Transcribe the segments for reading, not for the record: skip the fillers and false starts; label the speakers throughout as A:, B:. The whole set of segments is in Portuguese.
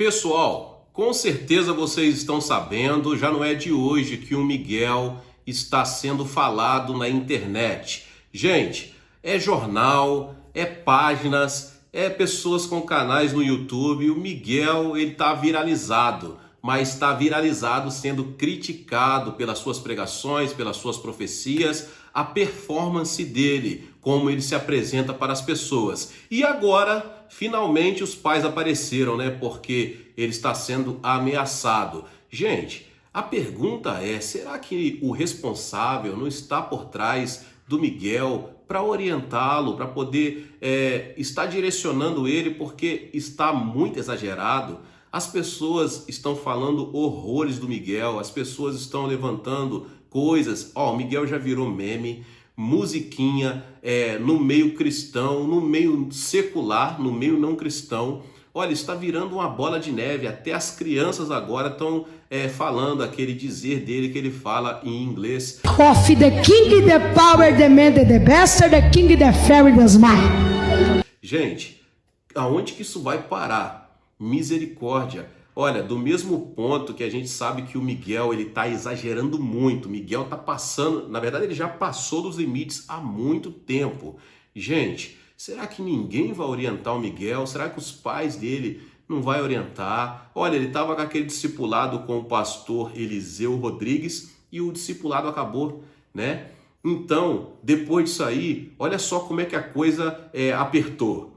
A: Pessoal, com certeza vocês estão sabendo, já não é de hoje que o Miguel está sendo falado na internet. Gente, é jornal, é páginas, é pessoas com canais no YouTube. O Miguel, ele está viralizado, mas está viralizado sendo criticado pelas suas pregações, pelas suas profecias, a performance dele, como ele se apresenta para as pessoas. E agora, finalmente os pais apareceram, né? Porque ele está sendo ameaçado. Gente, a pergunta é, será que o responsável não está por trás do Miguel para orientá-lo, para poder estar direcionando ele, porque está muito exagerado? As pessoas estão falando horrores do Miguel, as pessoas estão levantando coisas. O Miguel já virou meme, musiquinha no meio cristão, no meio secular, no meio não cristão. Olha, está virando uma bola de neve. Até as crianças agora estão falando aquele dizer dele que ele fala em inglês.
B: Of the king, the power, the man, the bastard, the king, the fairy, the smile.
A: Gente, aonde que isso vai parar? Misericórdia. Olha, do mesmo ponto que a gente sabe que o Miguel, ele tá exagerando muito. O Miguel tá passando, na verdade ele já passou dos limites há muito tempo. Gente, será que ninguém vai orientar o Miguel? Será que os pais dele não vai orientar? Olha, ele tava com aquele discipulado com o pastor Eliseu Rodrigues e o discipulado acabou, né? Então, depois disso aí, olha só como é que a coisa apertou.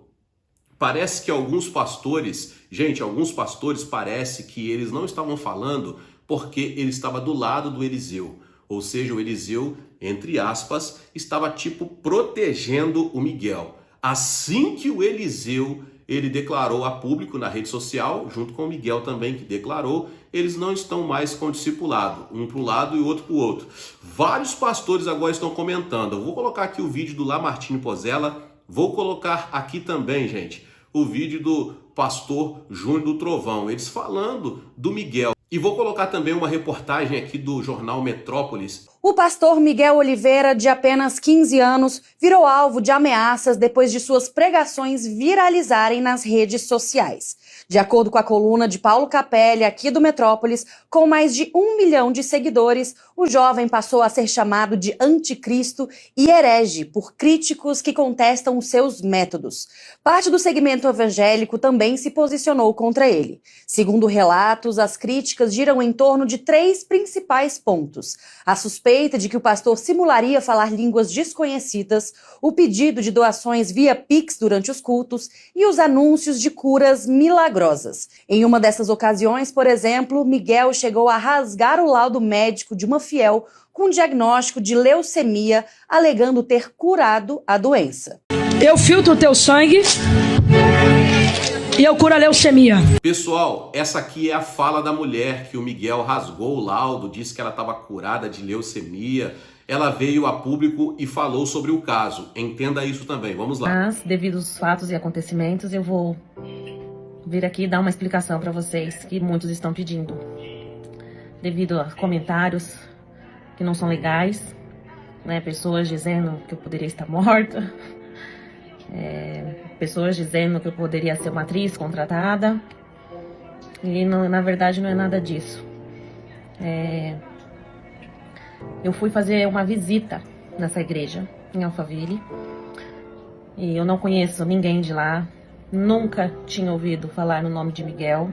A: Parece que alguns pastores, alguns pastores parece que eles não estavam falando porque ele estava do lado do Eliseu. Ou seja, o Eliseu, entre aspas, estava tipo protegendo o Miguel. Assim que o Eliseu, ele declarou a público na rede social, junto com o Miguel também que declarou, eles não estão mais com o discipulado, um para o lado e o outro para o outro. Vários pastores agora estão comentando. Eu vou colocar aqui o vídeo do Lamartine Pozella, vou colocar aqui também, gente, o vídeo do pastor Júnior do Trovão, eles falando do Miguel. E vou colocar também uma reportagem aqui do jornal Metrópolis.
C: O pastor Miguel Oliveira, de apenas 15 anos, virou alvo de ameaças depois de suas pregações viralizarem nas redes sociais. De acordo com a coluna de Paulo Capelli, aqui do Metrópolis, com mais de 1 milhão de seguidores, o jovem passou a ser chamado de anticristo e herege por críticos que contestam os seus métodos. Parte do segmento evangélico também se posicionou contra ele. Segundo relatos, as críticas giram em torno de 3 principais pontos: a suspeita de que o pastor simularia falar línguas desconhecidas, o pedido de doações via Pix durante os cultos e os anúncios de curas milagrosas. Em uma dessas ocasiões, por exemplo, Miguel chegou a rasgar o laudo médico de uma fiel com diagnóstico de leucemia, alegando ter curado a doença.
B: Eu filtro o teu sangue e eu curo a leucemia.
A: Pessoal, essa aqui é a fala da mulher que o Miguel rasgou o laudo, disse que ela estava curada de leucemia. Ela veio a público e falou sobre o caso. Entenda isso também, vamos lá.
D: Mas, devido aos fatos e acontecimentos, eu vou vir aqui dar uma explicação para vocês que muitos estão pedindo. Devido a comentários que não são legais, né? Pessoas dizendo que eu poderia estar morta, pessoas dizendo que eu poderia ser uma atriz contratada, e na verdade não é nada disso. Eu fui fazer uma visita nessa igreja, em Alphaville, e eu não conheço ninguém de lá, nunca tinha ouvido falar no nome de Miguel,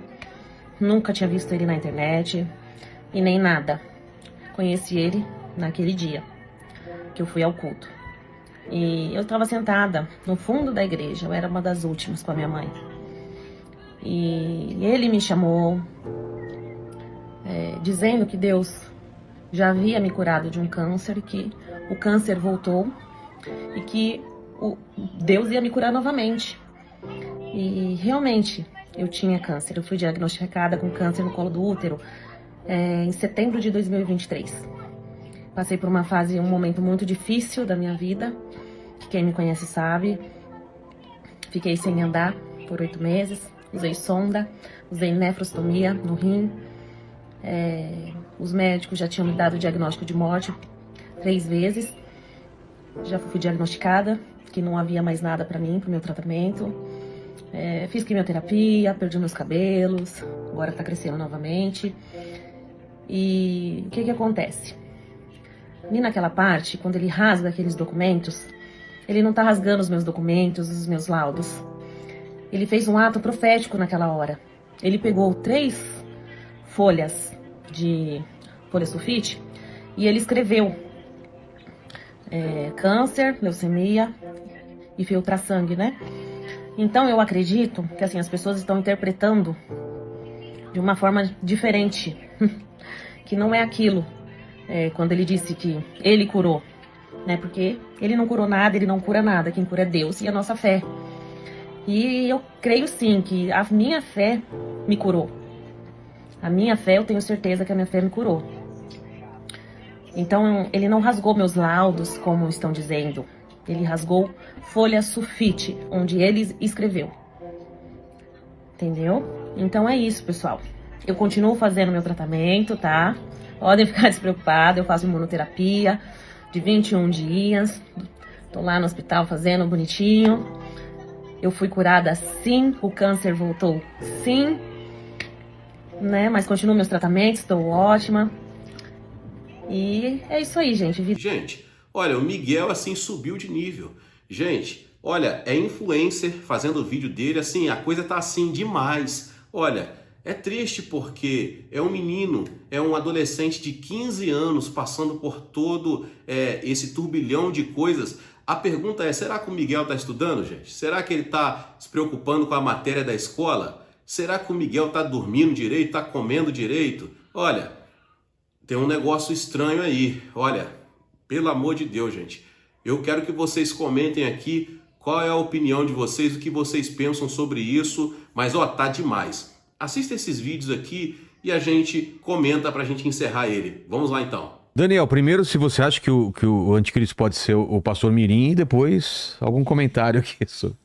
D: nunca tinha visto ele na internet, e nem nada. Conheci ele naquele dia que eu fui ao culto. E eu estava sentada no fundo da igreja, eu era uma das últimas com a minha mãe. E ele me chamou, dizendo que Deus já havia me curado de um câncer, e que o câncer voltou e que Deus ia me curar novamente. E realmente eu tinha câncer, eu fui diagnosticada com câncer no colo do útero em setembro de 2023. Passei por uma fase, um momento muito difícil da minha vida, que quem me conhece sabe. Fiquei sem andar por 8 meses, usei sonda, usei nefrostomia no rim. Os médicos já tinham me dado o diagnóstico de morte 3 vezes. Já fui diagnosticada, que não havia mais nada para mim, para o meu tratamento. Fiz quimioterapia, perdi meus cabelos, agora tá crescendo novamente. E o que acontece? Ali naquela parte, quando ele rasga aqueles documentos, ele não tá rasgando os meus documentos, os meus laudos. Ele fez um ato profético naquela hora. Ele pegou 3 folhas de folha sulfite e ele escreveu câncer, leucemia e filtra-sangue, né? Então eu acredito que assim, as pessoas estão interpretando de uma forma diferente, que não é aquilo, quando ele disse que ele curou, né? Porque ele não curou nada, ele não cura nada, quem cura é Deus e a nossa fé. E eu creio sim que a minha fé me curou. A minha fé, eu tenho certeza que a minha fé me curou. Então ele não rasgou meus laudos, como estão dizendo. Ele rasgou folha sulfite, onde ele escreveu. Entendeu? Então é isso, pessoal. Eu continuo fazendo meu tratamento, tá? Podem ficar despreocupados, eu faço imunoterapia de 21 dias. Tô lá no hospital fazendo bonitinho. Eu fui curada sim, o câncer voltou sim, né? Mas continuo meus tratamentos, estou ótima. E é isso aí, gente.
A: Gente, olha, o Miguel assim subiu de nível. Gente, olha, é influencer fazendo o vídeo dele, assim, a coisa tá assim demais. Olha, é triste porque é um menino, é um adolescente de 15 anos passando por todo esse turbilhão de coisas. A pergunta é, será que o Miguel está estudando, gente? Será que ele está se preocupando com a matéria da escola? Será que o Miguel está dormindo direito, está comendo direito? Olha, tem um negócio estranho aí. Olha, pelo amor de Deus, gente. Eu quero que vocês comentem aqui qual é a opinião de vocês, o que vocês pensam sobre isso. Mas, ó, tá demais. Assista esses vídeos aqui e a gente comenta pra gente encerrar ele. Vamos lá, então.
E: Daniel, primeiro, se você acha que o anticristo pode ser o pastor Mirim, e depois algum comentário aqui sobre.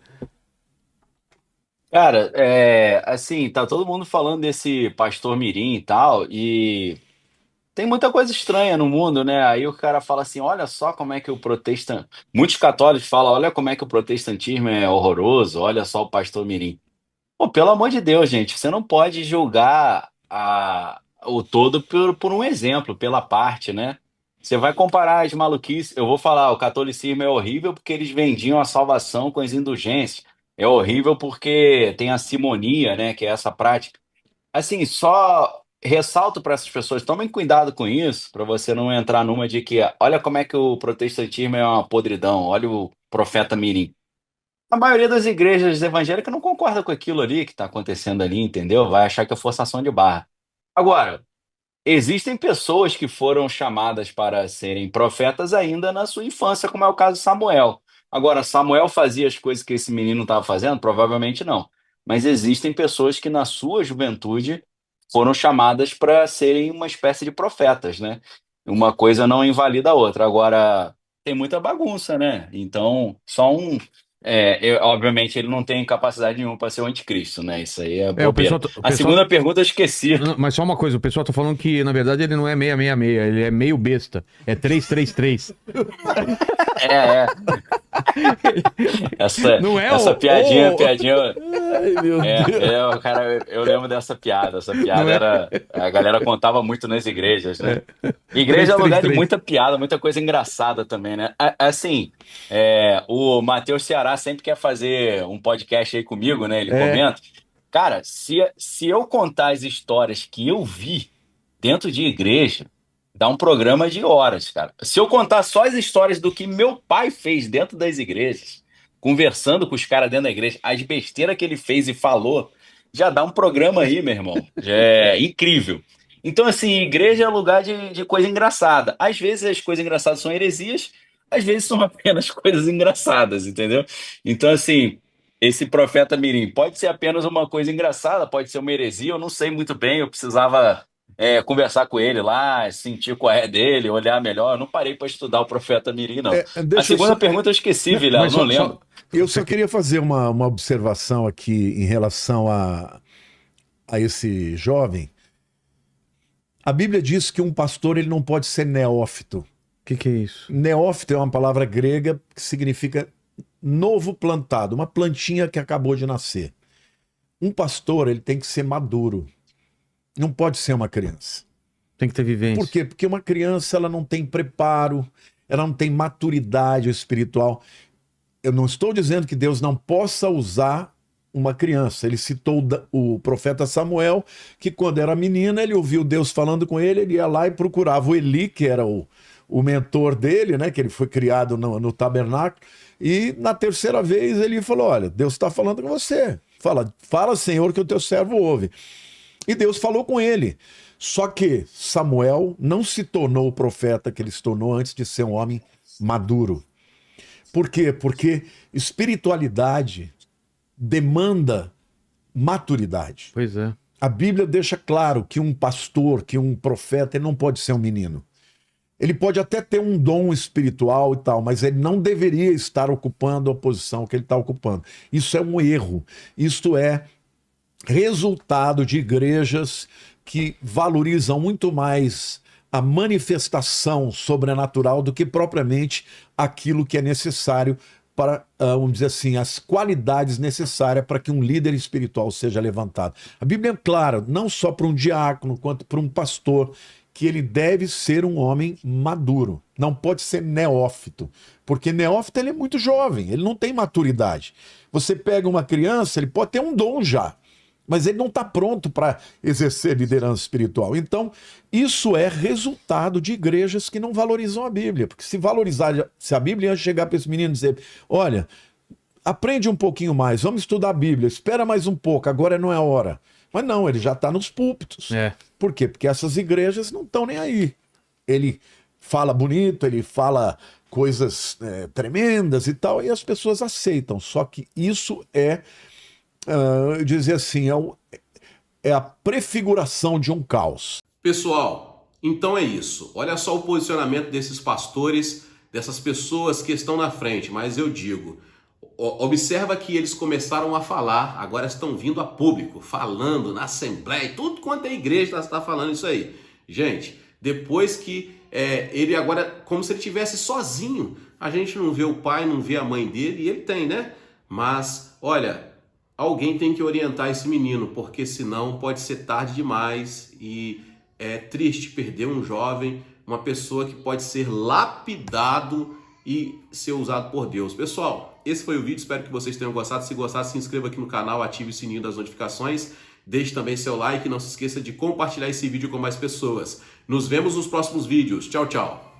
F: Cara, assim, tá todo mundo falando desse pastor Mirim e tal, e tem muita coisa estranha no mundo, né? Aí o cara fala assim, olha só como é que o protestantismo... Muitos católicos falam, olha como é que o protestantismo é horroroso, olha só o pastor Mirim. Pô, pelo amor de Deus, gente, você não pode julgar o todo por um exemplo, pela parte, né? Você vai comparar as maluquices, eu vou falar, o catolicismo é horrível porque eles vendiam a salvação com as indulgências. É horrível porque tem a simonia, né, que é essa prática. Assim, só ressalto para essas pessoas, tomem cuidado com isso, para você não entrar numa de que, olha como é que o protestantismo é uma podridão, olha o profeta Mirim. A maioria das igrejas evangélicas não concorda com aquilo ali que está acontecendo ali, entendeu? Vai achar que é forçação de barra. Agora, existem pessoas que foram chamadas para serem profetas ainda na sua infância, como é o caso de Samuel. Agora, Samuel fazia as coisas que esse menino estava fazendo? Provavelmente não. Mas existem pessoas que na sua juventude foram chamadas para serem uma espécie de profetas, né? Uma coisa não invalida a outra. Agora, tem muita bagunça, né? Então, só um. Obviamente, ele não tem capacidade nenhuma para ser o anticristo, né? Isso aí é
E: O pessoal,
F: bobeira. A segunda pergunta eu esqueci.
E: Mas só uma coisa, o pessoal tá falando que, na verdade, ele não é 666, ele é meio besta. É 333.
F: Essa piadinha.
E: Ai, meu Deus.
F: Cara, eu lembro dessa piada. Essa piada a galera contava muito nas igrejas, né? Igreja é lugar de muita piada, muita coisa engraçada também, né? Assim, o Matheus Ceará sempre quer fazer um podcast aí comigo, né? Ele comenta. Cara, se eu contar as histórias que eu vi dentro de igreja, dá um programa de horas, cara. Se eu contar só as histórias do que meu pai fez dentro das igrejas, conversando com os caras dentro da igreja, as besteiras que ele fez e falou, já dá um programa aí, meu irmão. Já é incrível. Então, assim, igreja é lugar de coisa engraçada. Às vezes as coisas engraçadas são heresias, às vezes são apenas coisas engraçadas, entendeu? Então, assim, esse profeta Mirim pode ser apenas uma coisa engraçada, pode ser uma heresia, eu não sei muito bem, eu precisava conversar com ele lá, sentir qual é dele, olhar melhor. Eu não parei para estudar o profeta Mirim, não. A segunda pergunta eu esqueci, Vilela, não lembro.
G: Eu só queria fazer uma observação aqui em relação a esse jovem. A Bíblia diz que um pastor ele não pode ser neófito.
E: O que é isso?
G: Neófito é uma palavra grega que significa novo plantado, uma plantinha que acabou de nascer. Um pastor, ele tem que ser maduro. Não pode ser uma criança.
E: Tem que ter vivência.
G: Por quê? Porque uma criança, ela não tem preparo, ela não tem maturidade espiritual. Eu não estou dizendo que Deus não possa usar uma criança. Ele citou o profeta Samuel, que quando era menina, ele ouviu Deus falando com ele, ele ia lá e procurava o Eli, que era o mentor dele, né, que ele foi criado no tabernáculo, e na terceira vez ele falou, olha, Deus está falando com você. Fala, Senhor, que o teu servo ouve. E Deus falou com ele. Só que Samuel não se tornou o profeta que ele se tornou antes de ser um homem maduro. Por quê? Porque espiritualidade demanda maturidade.
E: Pois é.
G: A Bíblia deixa claro que um pastor, que um profeta, ele não pode ser um menino. Ele pode até ter um dom espiritual e tal, mas ele não deveria estar ocupando a posição que ele está ocupando. Isso é um erro. Isto é resultado de igrejas que valorizam muito mais a manifestação sobrenatural do que propriamente aquilo que é necessário para, vamos dizer assim, as qualidades necessárias para que um líder espiritual seja levantado. A Bíblia é clara, não só para um diácono, quanto para um pastor, que ele deve ser um homem maduro. Não pode ser neófito, porque neófito ele é muito jovem, ele não tem maturidade. Você pega uma criança, ele pode ter um dom já, mas ele não está pronto para exercer liderança espiritual. Então, isso é resultado de igrejas que não valorizam a Bíblia. Porque se a Bíblia ia chegar para esse menino e dizer, olha, aprende um pouquinho mais, vamos estudar a Bíblia, espera mais um pouco, agora não é a hora. Mas não, ele já está nos púlpitos. Por quê? Porque essas igrejas não estão nem aí. Ele fala bonito, ele fala coisas tremendas e tal, e as pessoas aceitam. Só que isso é... dizer assim, é a prefiguração de um caos.
A: Pessoal, então é isso. Olha só o posicionamento desses pastores, dessas pessoas que estão na frente. Mas eu digo, observa que eles começaram a falar, agora estão vindo a público, falando na Assembleia, tudo quanto é igreja está falando isso aí. Gente, depois que ele agora, como se ele estivesse sozinho, a gente não vê o pai, não vê a mãe dele, e ele tem, né? Mas, olha... Alguém tem que orientar esse menino, porque senão pode ser tarde demais e é triste perder um jovem, uma pessoa que pode ser lapidado e ser usado por Deus. Pessoal, esse foi o vídeo, espero que vocês tenham gostado. Se gostaram, se inscreva aqui no canal, ative o sininho das notificações, deixe também seu like e não se esqueça de compartilhar esse vídeo com mais pessoas. Nos vemos nos próximos vídeos. Tchau, tchau!